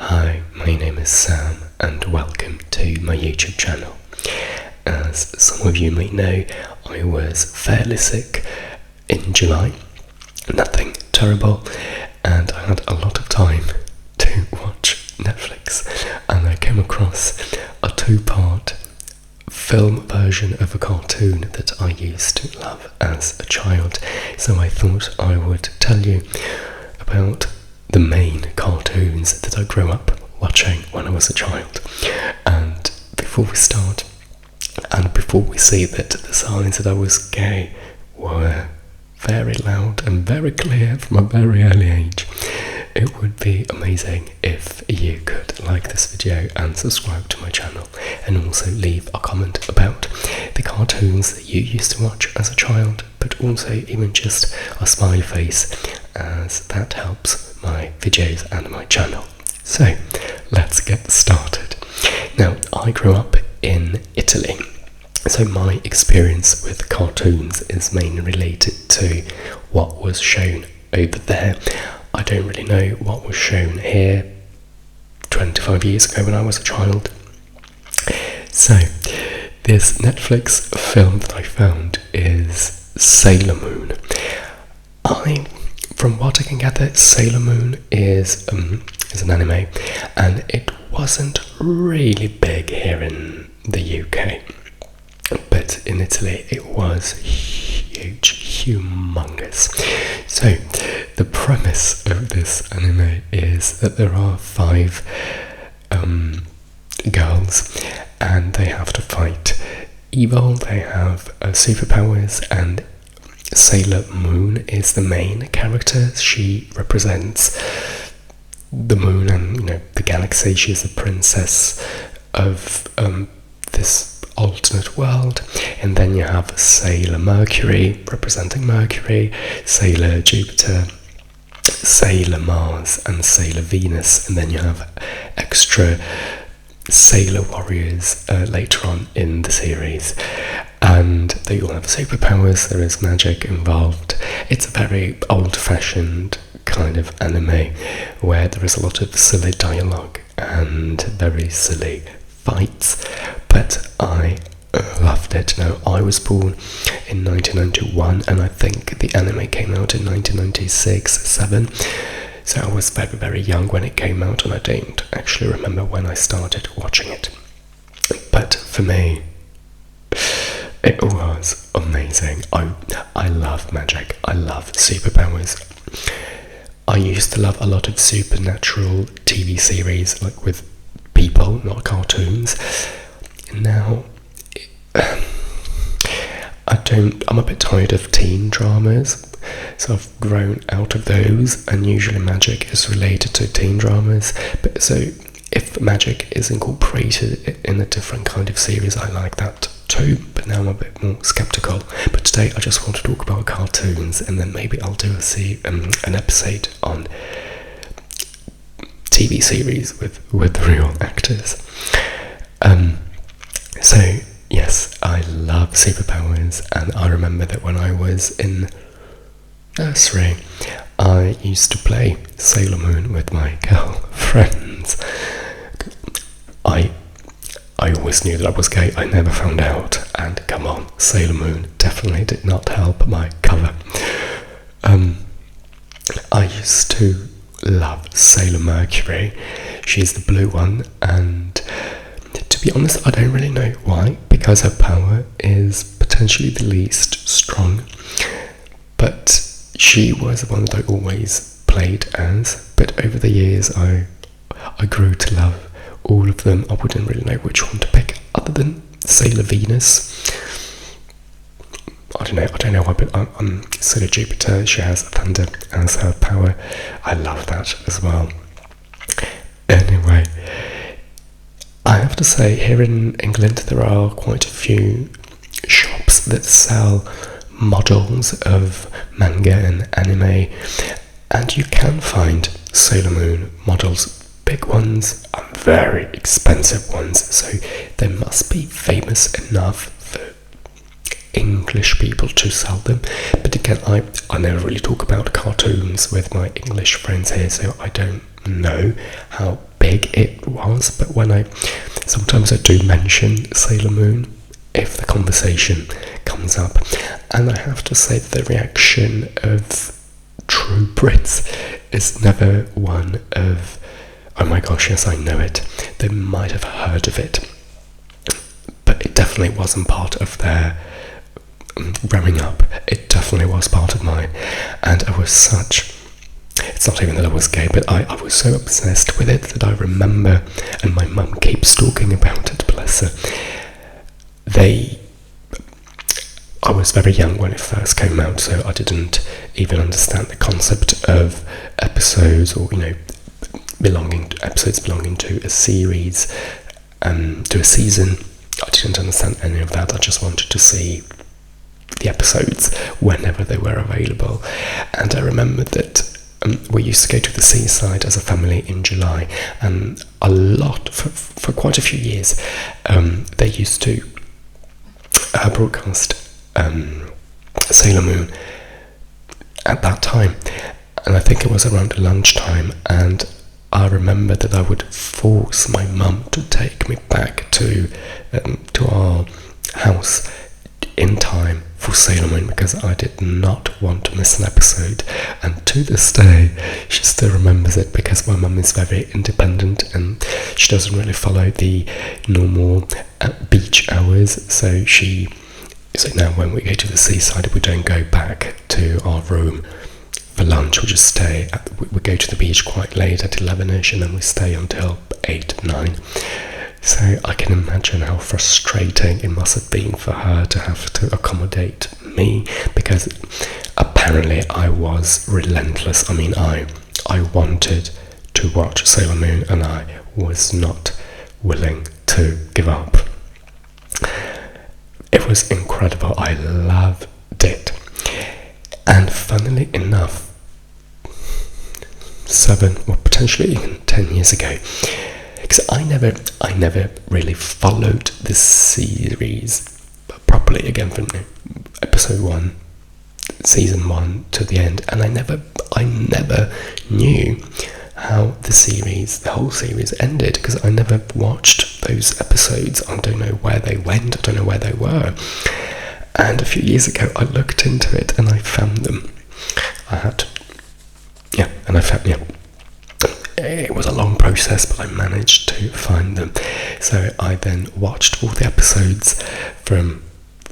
Hi, my name is Sam and welcome to my YouTube channel. As some of you may know, I was fairly sick in July, nothing terrible, and I had a lot of time to watch Netflix, and I came across a 2-part film version of a cartoon that I used to love as a child, so I thought I would tell you about the main cartoons that I grew up watching when I was a child. And before we start, and before we see that the signs that I was gay were very loud and very clear from a very early age, it would be amazing if you could like this video and subscribe to my channel, and also leave a comment about the cartoons that you used to watch as a child, but also even just a smiley face, as that helps my videos and my channel. So let's get started. Now, I grew up in Italy, so my experience with cartoons is mainly related to what was shown over there. I don't really know what was shown here 25 years ago when I was a child. So this Netflix film that I found is Sailor Moon. From what I can gather, Sailor Moon is an anime, and it wasn't really big here in the UK, but in Italy it was huge, humongous. So the premise of this anime is that there are 5 girls, and they have to fight evil. They have superpowers, and Sailor Moon is the main character. She represents the moon and the galaxy. She's the princess of this alternate world. And then you have Sailor Mercury representing Mercury, Sailor Jupiter, Sailor Mars, and Sailor Venus. And then you have extra Sailor Warriors later on in the series, and they all have superpowers. There is magic involved. It's a very old-fashioned kind of anime where there is a lot of silly dialogue and very silly fights, but I loved it. Now, I was born in 1991, and I think the anime came out in 1996-7. So I was very, very young when it came out, and I don't actually remember when I started watching it. But for me, it was amazing. I love magic. I love superpowers. I used to love a lot of supernatural TV series, like with people, not cartoons. Now, I'm a bit tired of teen dramas. So I've grown out of those, and usually magic is related to teen dramas. But so if magic is incorporated in a different kind of series, I like that too. But now I'm a bit more skeptical. But today I just want to talk about cartoons, and then maybe I'll do an episode on TV series with real actors. So yes, I love superpowers, and I remember that when I was in nursery, I used to play Sailor Moon with my girlfriends. I always knew that I was gay. I never found out, and come on, Sailor Moon definitely did not help my cover. I used to love Sailor Mercury. She's the blue one, and to be honest, I don't really know why, because her power is potentially the least strong, but she was the one that I always played as. But over the years, I grew to love all of them. I wouldn't really know which one to pick, other than Sailor Venus. I don't know why, but Sailor Jupiter, she has thunder as her power. I love that as well. Anyway, I have to say, here in England, there are quite a few shops that sell models of manga and anime, and you can find Sailor Moon models, big ones and very expensive ones, so they must be famous enough for English people to sell them. But again, I never really talk about cartoons with my English friends here, so I don't know how big it was, but sometimes I do mention Sailor Moon if the conversation comes up, and I have to say the reaction of true Brits is never one of, oh my gosh, yes, I know it. They might have heard of it, but it definitely wasn't part of their growing up. It definitely was part of mine, and I was it's not even that I was gay, but I was so obsessed with it that I remember, and my mum keeps talking about it, bless her. I was very young when it first came out, so I didn't even understand the concept of episodes, or episodes belonging to a series, to a season. I didn't understand any of that. I just wanted to see the episodes whenever they were available. And I remember that we used to go to the seaside as a family in July, and a lot, for quite a few years, they used to broadcast Sailor Moon at that time, and I think it was around lunchtime, and I remember that I would force my mum to take me back to our house in time for Sailor Moon, because I did not want to miss an episode. And to this day she still remembers it, because my mum is very independent and she doesn't really follow the normal beach hours, so now when we go to the seaside, we don't go back to our room for lunch. We just we go to the beach quite late, at 11ish, and then we stay until 8, 9. So I can imagine how frustrating it must have been for her to have to accommodate me, because apparently I was relentless. I mean, I wanted to watch Sailor Moon, and I was not willing to give up. It was incredible. I loved it. And funnily enough, 7 or potentially even 10 years ago, because I never really followed the series properly, again from episode 1, season 1 to the end, and I never knew how the whole series ended, because I never watched those episodes. I don't know where they went, I don't know where they were. And a few years ago I looked into it and I found them. It was a long process, but I managed to find them. So I then watched all the episodes from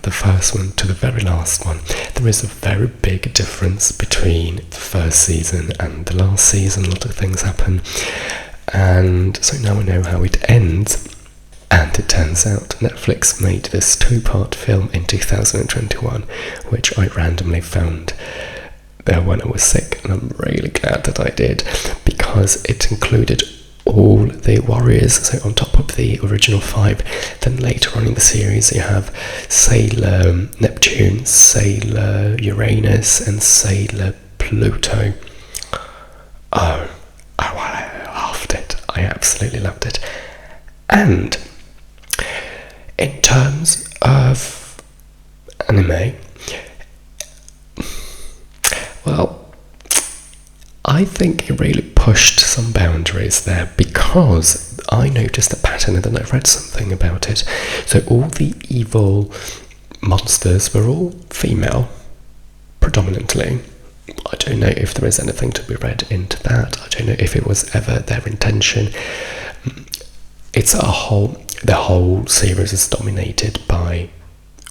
the first one to the very last one. There is a very big difference between the first season and the last season. A lot of things happen, and so now I know how it ends. And it turns out Netflix made this 2-part film in 2021, which I randomly found there when I was sick, and I'm really glad that I did, because it included all the warriors. So on top of the original 5, then later on in the series you have Sailor Neptune, Sailor Uranus, and Sailor Pluto. I loved it. I absolutely loved it. And in terms of anime, well, I think it really pushed some boundaries there, because I noticed a pattern and then I read something about it. So all the evil monsters were all female, predominantly. I don't know if there is anything to be read into that. I don't know if it was ever their intention. The whole series is dominated by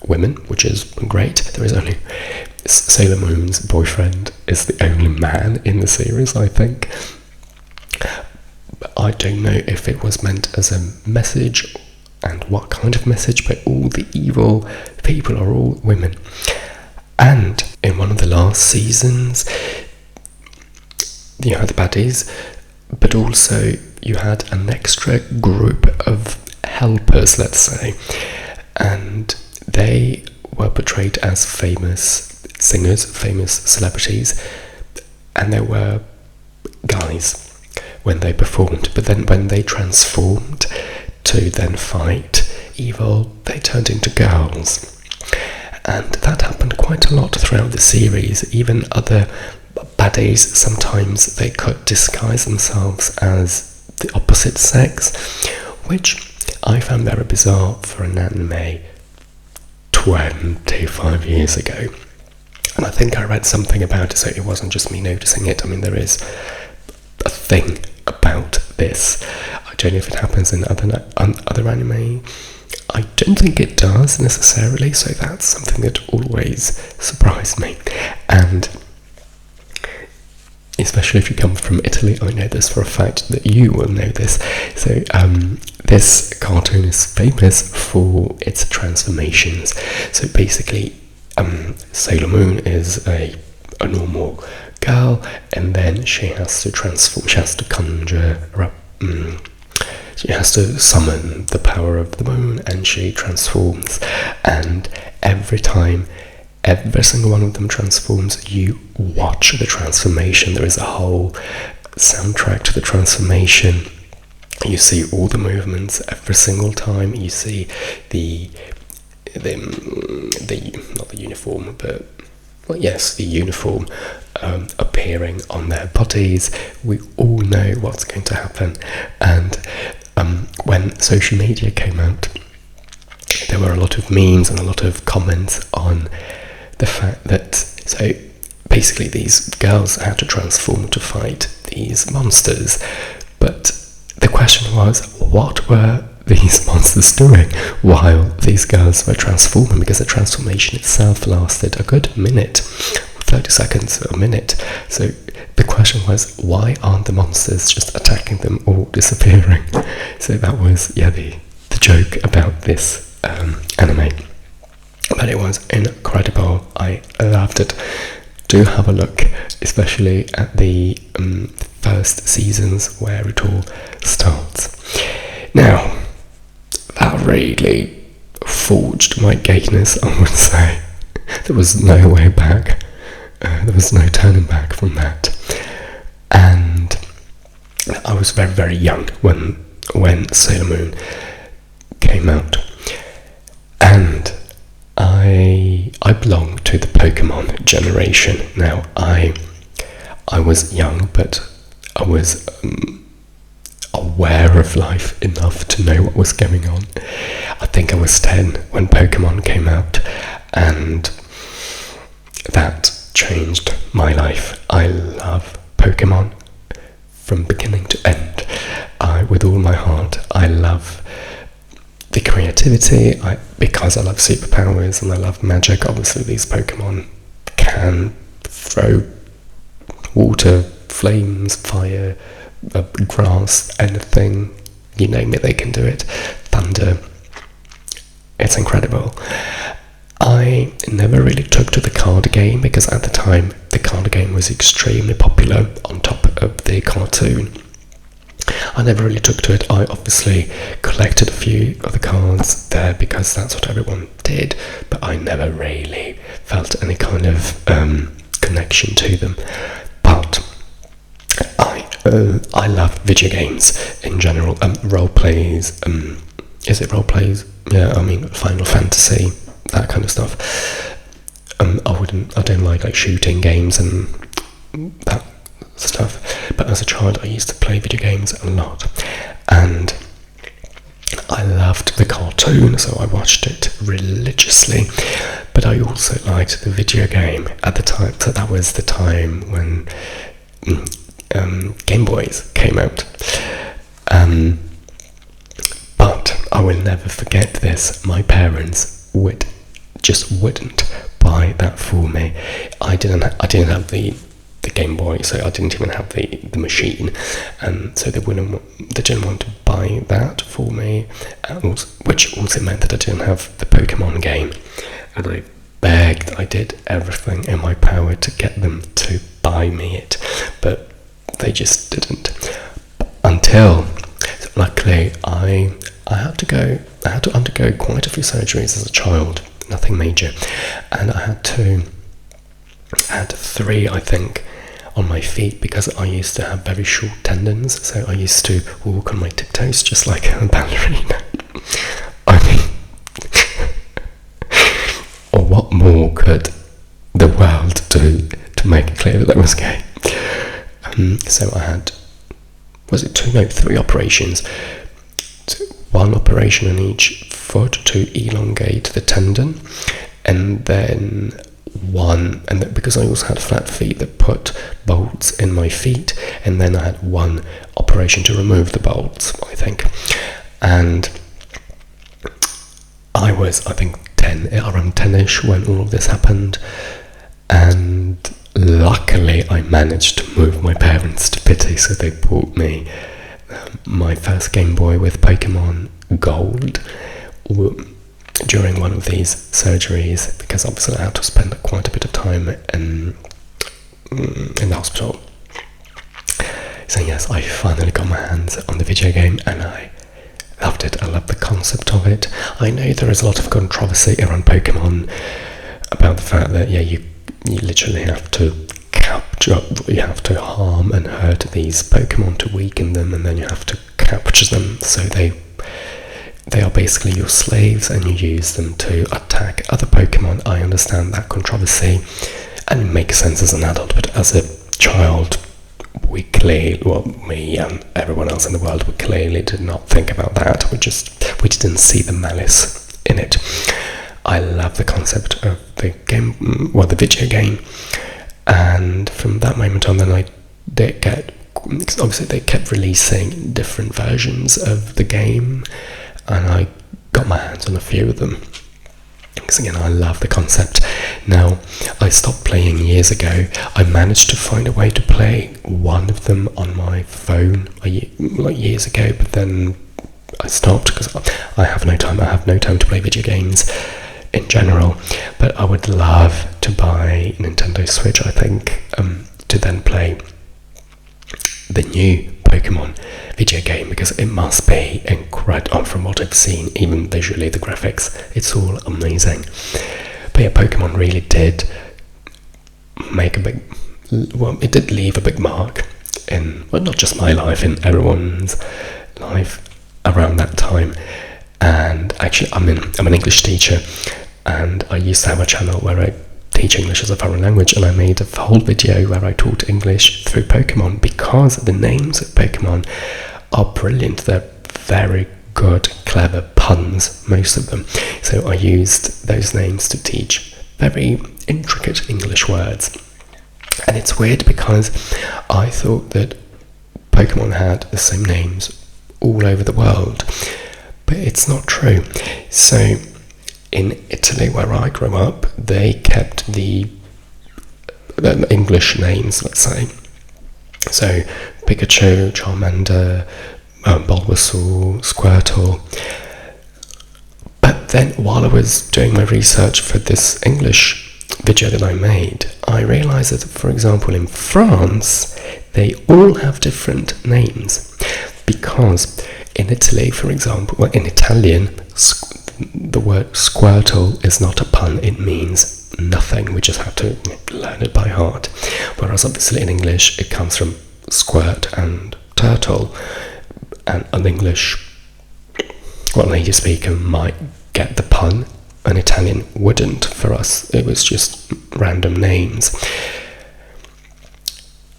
women, which is great. There is only Sailor Moon's boyfriend is the only man in the series, I think. But I don't know if it was meant as a message and what kind of message, but all the evil people are all women. And in one of the last seasons, you had the baddies, but also you had an extra group of helpers, let's say, and they were portrayed as famous singers, famous celebrities, and they were guys when they performed, but then when they transformed to then fight evil, they turned into girls. And that happened quite a lot throughout the series. Even other baddies, sometimes they could disguise themselves as the opposite sex, which I found very bizarre for an anime 25 years ago. And I think I read something about it, so it wasn't just me noticing it. I mean, there is a thing about this. I don't know if it happens in other anime. I don't think it does necessarily, so that's something that always surprised me. And especially if you come from Italy, I know this for a fact that you will know this. So this cartoon is famous for its transformations. So basically, Sailor Moon is a normal girl, and then she has to transform. She has to conjure up. She has to summon the power of the moon, and she transforms. And every time, every single one of them transforms, you watch the transformation. There is a whole soundtrack to the transformation. You see all the movements every single time. You see the not the uniform, but well, yes, the uniform appearing on their bodies. We all know what's going to happen. And when social media came out, there were a lot of memes and a lot of comments on the fact that, so basically these girls had to transform to fight these monsters, but the question was, what were these monsters doing while these girls were transforming? Because the transformation itself lasted a good minute, 30 seconds, a minute. So the question was, why aren't the monsters just attacking them or disappearing? So that was, the joke about this anime. But it was incredible. I loved it. Do have a look, especially at the first seasons where it all starts. Now, that really forged my gayness, I would say. There was no way back. There was no turning back from that. And I was very, very young when Sailor Moon came out. And I belong to the Pokemon generation. Now, I was young, but I was aware of life enough to know what was going on. I think I was 10 when Pokemon came out, and that changed my life. I love Pokemon from beginning to end. With all my heart, I love the creativity, because I love superpowers and I love magic. Obviously these Pokemon can throw water, flames, fire, grass, anything, you name it, they can do it. Thunder. It's incredible. I never really took to the card game because at the time the card game was extremely popular on top of the cartoon. I never really took to it. I obviously collected a few of the cards there because that's what everyone did, but I never really felt any kind of connection to them. But I love video games in general. Role plays. Is it role plays? Yeah, I mean Final Fantasy, that kind of stuff. I don't like shooting games and that stuff, but as a child I used to play video games a lot, and I loved the cartoon, so I watched it religiously, but I also liked the video game at the time. So that was the time when Game Boys came out, but I will never forget this. My parents wouldn't buy that for me. I didn't have the Game Boy, so I didn't even have the machine, and so they didn't want to buy that for me, which also meant that I didn't have the Pokemon game, and I begged, I did everything in my power to get them to buy me it, but they just didn't. Until, luckily, I had to undergo quite a few surgeries as a child, nothing major, and I had 3, I think, on my feet because I used to have very short tendons, so I used to walk on my tiptoes just like a ballerina. I mean, or what more could the world do to make it clear that I was gay? So I had was it 2? No, 3 operations. 1 operation on each foot to elongate the tendon, and then because I also had flat feet, they put bolts in my feet, and then I had 1 operation to remove the bolts, I think. And I was, I think, around 10ish when all of this happened, and luckily I managed to move my parents to pity, so they bought me my first Game Boy with Pokemon Gold during one of these surgeries, because obviously I had to spend quite a bit of time in the hospital. So yes, I finally got my hands on the video game, and I loved it. I loved the concept of it. I know there is a lot of controversy around Pokemon about the fact that you literally have to you have to harm and hurt these Pokemon to weaken them, and then you have to capture them, so they are basically your slaves, and you use them to attack other Pokemon. I understand that controversy, and it makes sense as an adult, but as a child, me and everyone else in the world, we clearly did not think about that. We didn't see the malice in it. I love the concept of the game, the video game, and from that moment on, then obviously they kept releasing different versions of the game, and I got my hands on a few of them, because again, I love the concept. Now, I stopped playing years ago. I managed to find a way to play one of them on my phone years ago, but then I stopped because I have no time. I have no time to play video games in general, but I would love to buy a Nintendo Switch, I think, to then play the new Pokemon video game, because it must be incredible. From what I've seen, even visually, the graphics, it's all amazing. But yeah, Pokemon really did make it did leave a big mark in, not just my life, in everyone's life around that time. And actually, I'm an English teacher, and I used to have a channel where I teach English as a foreign language, and I made a whole video where I taught English through Pokemon, because the names of Pokemon are brilliant. They're very good, clever puns, most of them. So I used those names to teach very intricate English words. And it's weird, because I thought that Pokemon had the same names all over the world, but it's not true. So in Italy, where I grew up, they kept the English names, let's say. So Pikachu, Charmander, Bulbasaur, Squirtle. But then, while I was doing my research for this English video that I made, I realised that, for example, in France, they all have different names. Because in Italy, for example, in Italian, the word Squirtle is not a pun, it means nothing. We just have to learn it by heart. Whereas obviously in English, it comes from squirt and turtle, and an English native speaker might get the pun, an Italian wouldn't. For us, it was just random names.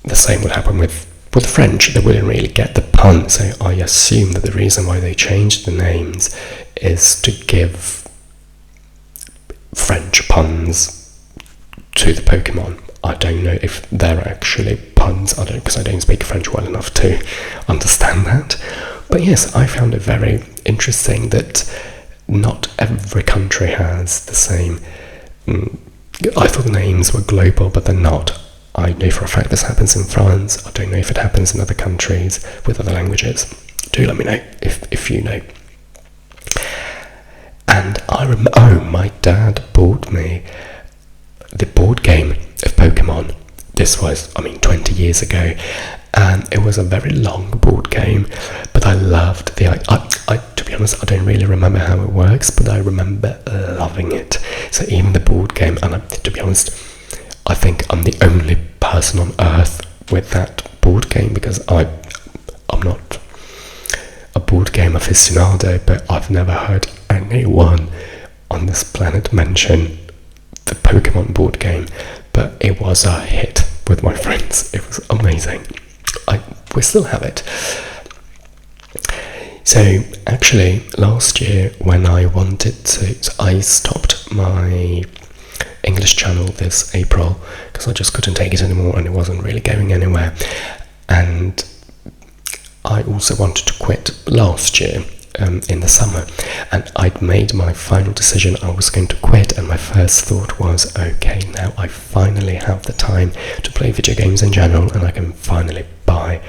The same would happen with French. They wouldn't really get the pun, so I assume that the reason why they changed the names is to give French puns to the Pokemon. I don't know if they're actually puns, because I don't speak French well enough to understand that. But yes, I found it very interesting that not every country has the same. I thought the names were global, but they're not. I know for a fact this happens in France. I don't know if it happens in other countries with other languages. Do let me know if you know. And I remember, my dad bought me the board game of Pokemon. This was, 20 years ago, and it was a very long board game, but I loved to be honest, I don't really remember how it works, but I remember loving it. So even the board game, and to be honest, I think I'm the only person on earth with that board game, because I'm not a board game aficionado, but I've never heard anyone on this planet mention the Pokemon board game. But it was a hit with my friends. It was amazing. we still have it. So actually last year when I wanted to, so I stopped my English channel this April because I just couldn't take it anymore and it wasn't really going anywhere. And I also wanted to quit last year in the summer, and I'd made my final decision. I was going to quit, and my first thought was, okay, now I finally have the time to play video games in general, and I can finally buy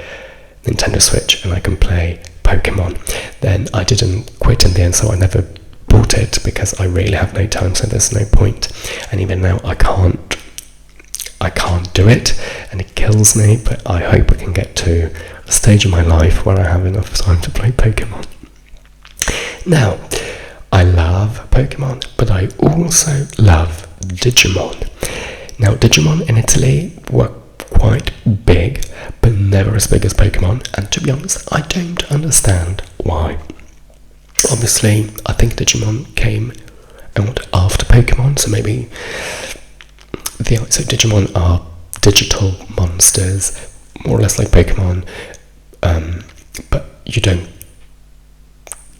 Nintendo Switch and I can play Pokemon. Then I didn't quit in the end, so I never bought it because I really have no time, so there's no point. And even now I can't do it, and it kills me, but I hope I can get to a stage in my life where I have enough time to play Pokemon. Now, I love Pokemon, but I also love Digimon. Now, Digimon in Italy were quite big, but never as big as Pokemon, and to be honest, I don't understand why. Obviously, I think Digimon came out after Pokemon, so maybe so Digimon are digital monsters, more or less like Pokemon, but you don't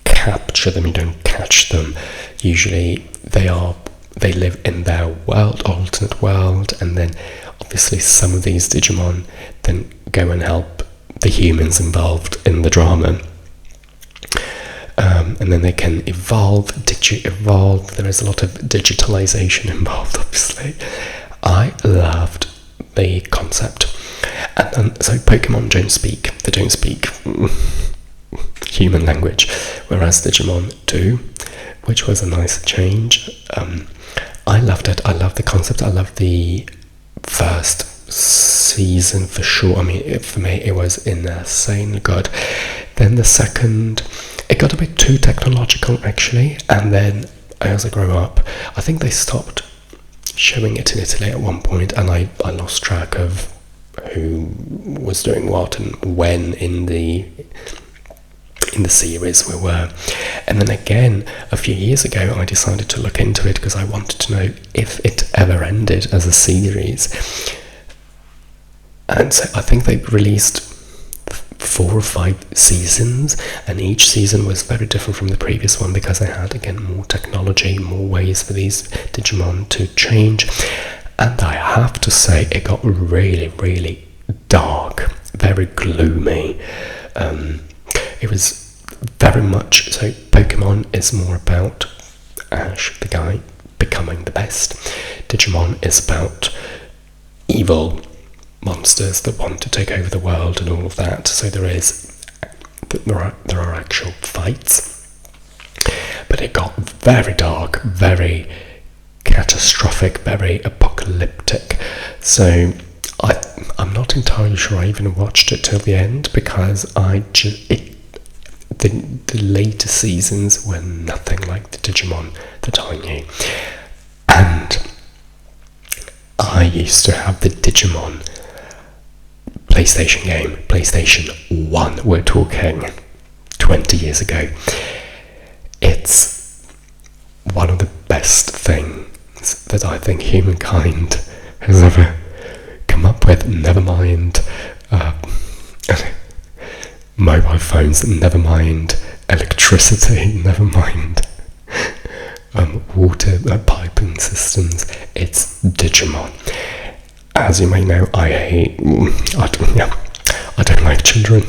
capture them, you don't catch them. Usually they live in their world, alternate world, and then obviously some of these Digimon then go and help the humans involved in the drama. And then they can evolve, digi-evolve. There is a lot of digitalization involved, obviously. I loved the concept. And so Pokemon don't speak. They don't speak human language, whereas Digimon do, which was a nice change. I loved it. I loved the concept. I loved the first season for sure. I mean, for me, it was insanely good. Then the second, it got a bit too technological actually, and then as I grew up, I think they stopped showing it in Italy at one point, and I lost track of who was doing what and when in the series we were. And then again, a few years ago, I decided to look into it because I wanted to know if it ever ended as a series. And so I think they released 4 or 5 seasons, and each season was very different from the previous one because they had, again, more technology, more ways for these Digimon to change. And I have to say, it got really, really dark, very gloomy. It was very much, so Pokemon is more about Ash, the guy, becoming the best. Digimon is about evil monsters that want to take over the world and all of that. So there are actual fights, but it got very dark, very catastrophic, very apocalyptic. So I'm not entirely sure I even watched it till the end because the later seasons were nothing like the Digimon that I knew. And I used to have the Digimon PlayStation game, PlayStation 1, we're talking 20 years ago. It's one of the best things that I think humankind has ever come up with, never mind mobile phones, never mind electricity, never mind water piping systems. It's Digimon. As you may know, I don't like children.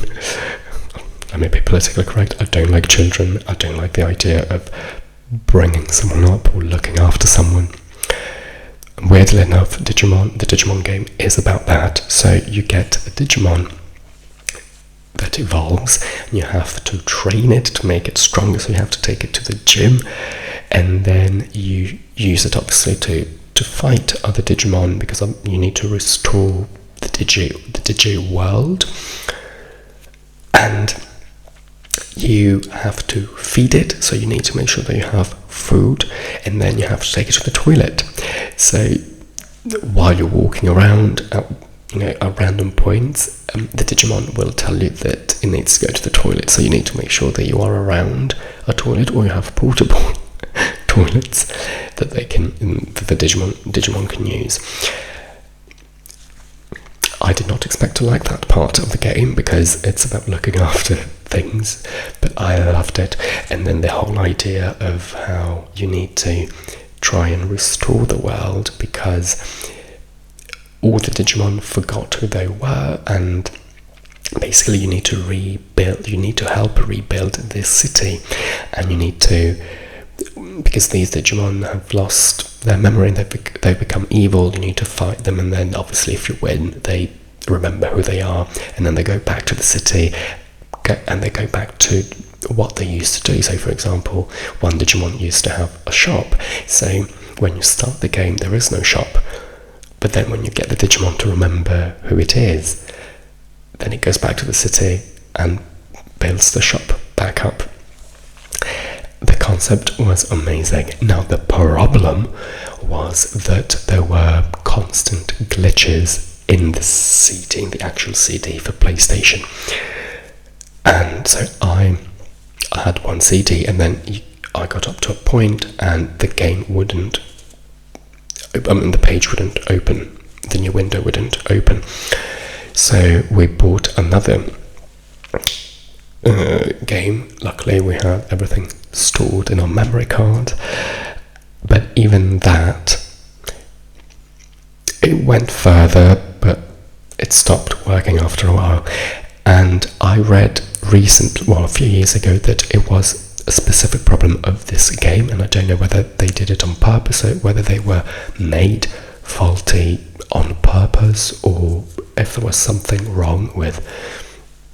Let me be politically correct. I don't like children. I don't like the idea of bringing someone up or looking after someone. Weirdly enough, the Digimon game is about that. So you get a Digimon that evolves, and you have to train it to make it stronger. So you have to take it to the gym, and then you use it obviously to fight other Digimon, because you need to restore the Digi world, and you have to feed it, so you need to make sure that you have food, and then you have to take it to the toilet. So while you're walking around at random points, the Digimon will tell you that it needs to go to the toilet, so you need to make sure that you are around a toilet, or you have portable toilets that the Digimon can use. I did not expect to like that part of the game because it's about looking after things, but I loved it. And then the whole idea of how you need to try and restore the world because all the Digimon forgot who they were, and basically you need to rebuild, you need to help rebuild this city, and you need to, because these Digimon have lost their memory and they've become evil, you need to fight them, and then obviously if you win, they remember who they are, and then they go back to the city, and they go back to what they used to do. So for example, one Digimon used to have a shop, so when you start the game there is no shop, but then when you get the Digimon to remember who it is, then it goes back to the city and builds the shop back up. The concept was amazing. Now the problem was that there were constant glitches in the CD, in the actual CD for PlayStation. And so I had one CD, and then I got up to a point and the game wouldn't, the page wouldn't open, the new window wouldn't open. So we bought another game. Luckily we had everything stored in our memory card, but even that, it went further, but it stopped working after a while. And I read a few years ago, that it was a specific problem of this game, and I don't know whether they did it on purpose, or whether they were made faulty on purpose, or if there was something wrong with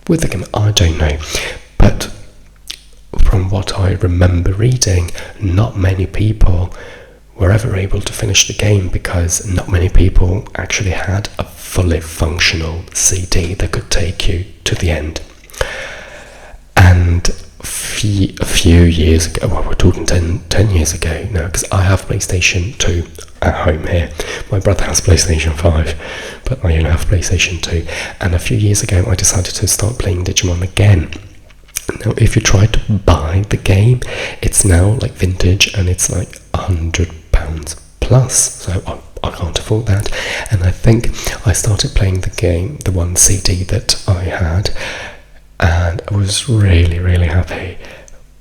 the game. I don't know, but from what I remember reading, not many people were ever able to finish the game because not many people actually had a fully functional CD that could take you to the end. And a few years ago, well, we're talking 10 years ago now, because I have PlayStation 2 at home here. My brother has PlayStation 5, but I only have PlayStation 2. And a few years ago, I decided to start playing Digimon again. Now, if you try to buy the game, it's now like vintage, and it's like £100 plus, so I can't afford that. And I think I started playing the game, the one CD that I had, and I was really, really happy.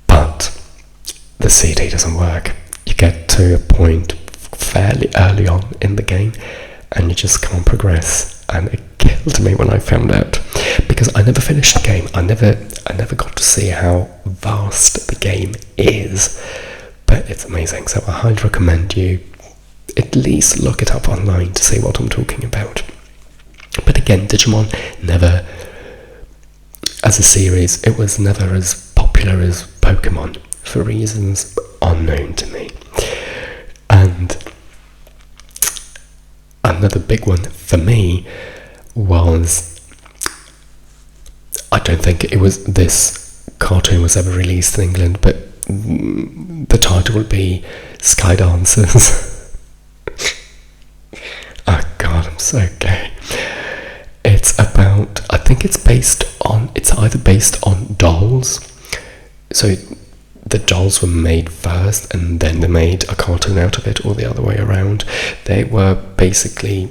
But the CD doesn't work. You get to a point fairly early on in the game, and you just can't progress. And it killed me when I found out, because I never finished the game. I never got to see how vast the game is, but it's amazing. So I highly recommend you at least look it up online to see what I'm talking about. But again, Digimon never, as a series, it was never as popular as Pokemon for reasons unknown to me. And another big one for me was, I don't think this cartoon was ever released in England, but the title would be Sky Dancers. Oh god, I'm so gay. It's about, I think it's either based on dolls. So the dolls were made first and then they made a cartoon out of it, or the other way around. They were basically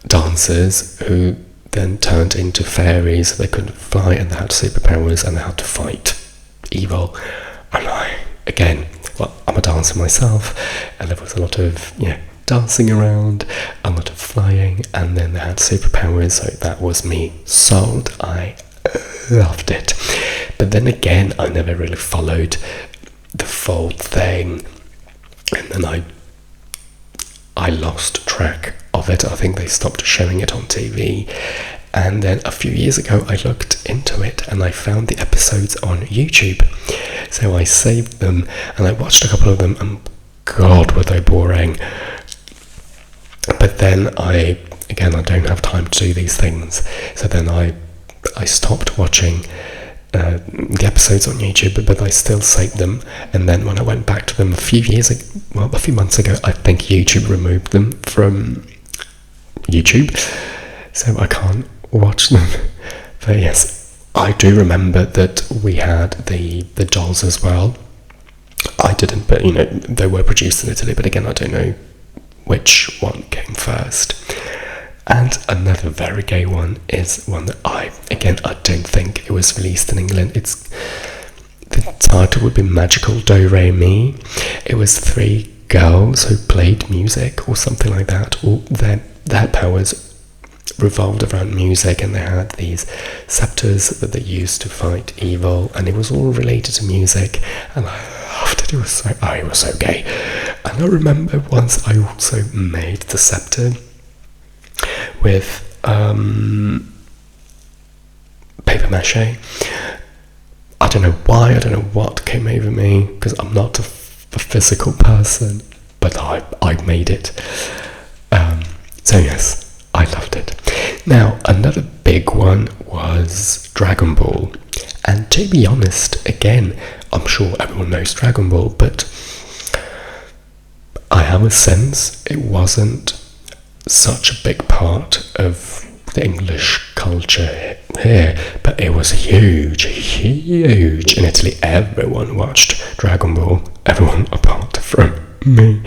dancers who then turned into fairies. They couldn't fly and they had superpowers and they had to fight evil. And I'm a dancer myself, and there was a lot of dancing around, a lot of flying, and then they had superpowers, so that was me sold. I loved it. But then again, I never really followed the full thing, and then I lost track of it. I think they stopped showing it on TV, and then a few years ago I looked into it and I found the episodes on YouTube. So I saved them and I watched a couple of them, and god, were they boring. But then I don't have time to do these things, so then I stopped watching the episodes on YouTube, but I still saved them. And then when I went back to them a few months ago, I think YouTube removed them from YouTube, so I can't watch them. But yes, I do remember that we had the dolls as well. I didn't, but they were produced in Italy, but again, I don't know which one came first. And another very gay one is one that I don't think it was released in England. The title would be Magical Do Re Mi. It was 3 girls who played music or something like that. Or their powers revolved around music, and they had these scepters that they used to fight evil, and it was all related to music. And I loved it. It was so gay. And I remember once I also made the scepter with paper mache. I don't know why, I don't know what came over me, because I'm not a physical person, but I made it. So yes, I loved it. Now, another big one was Dragon Ball. And to be honest, again, I'm sure everyone knows Dragon Ball, but I have a sense it wasn't such a big part of the English culture here, but it was huge in Italy. Everyone watched Dragon Ball, everyone apart from me.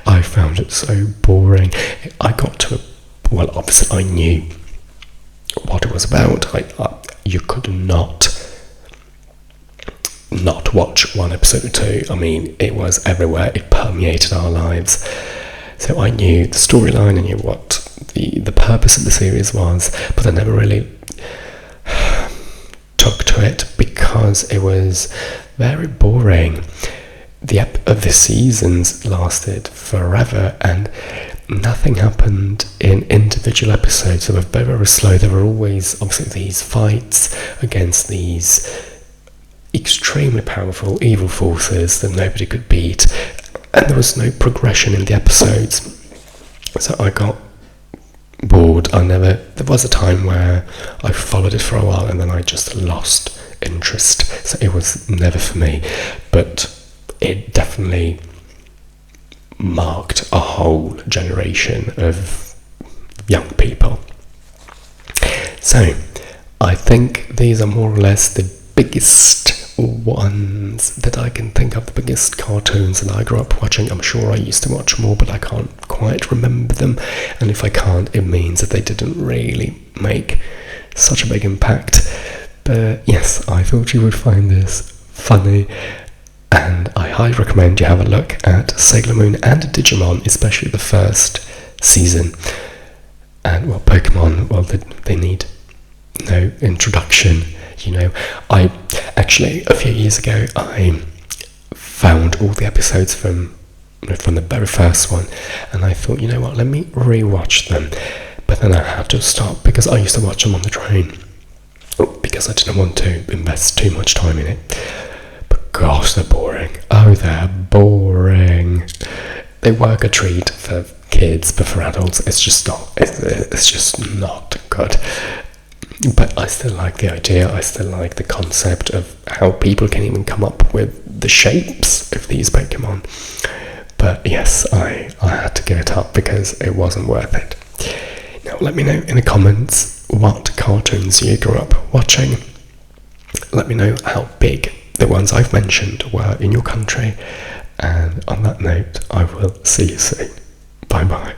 I found it so boring. I got to obviously I knew what it was about. You could not watch one episode or two. I mean, it was everywhere. It permeated our lives. So I knew the storyline, I knew what the purpose of the series was, but I never really took to it because it was very boring. The seasons lasted forever, and nothing happened in individual episodes. They were very, very slow. There were always obviously these fights against these extremely powerful evil forces that nobody could beat, and there was no progression in the episodes. So I got bored. There was a time where I followed it for a while and then I just lost interest. So it was never for me, but it definitely marked a whole generation of young people. So I think these are more or less the biggest ones that I can think of, the biggest cartoons that I grew up watching. I'm sure I used to watch more, but I can't quite remember them, and if I can't, it means that they didn't really make such a big impact. But yes, I thought you would find this funny, and I highly recommend you have a look at Sailor Moon and Digimon, especially the first season. And Pokemon, they need no introduction. I actually, a few years ago, I found all the episodes from the very first one, and I thought, let me rewatch them. But then I had to stop because I used to watch them on the train because I didn't want to invest too much time in it. But gosh, they're boring. Oh, they're boring. They work a treat for kids, but for adults, it's just not good. But I still like the idea, I still like the concept of how people can even come up with the shapes of these Pokemon. But yes, I had to give it up because it wasn't worth it. Now let me know in the comments what cartoons you grew up watching. Let me know how big the ones I've mentioned were in your country. And on that note, I will see you soon. Bye bye.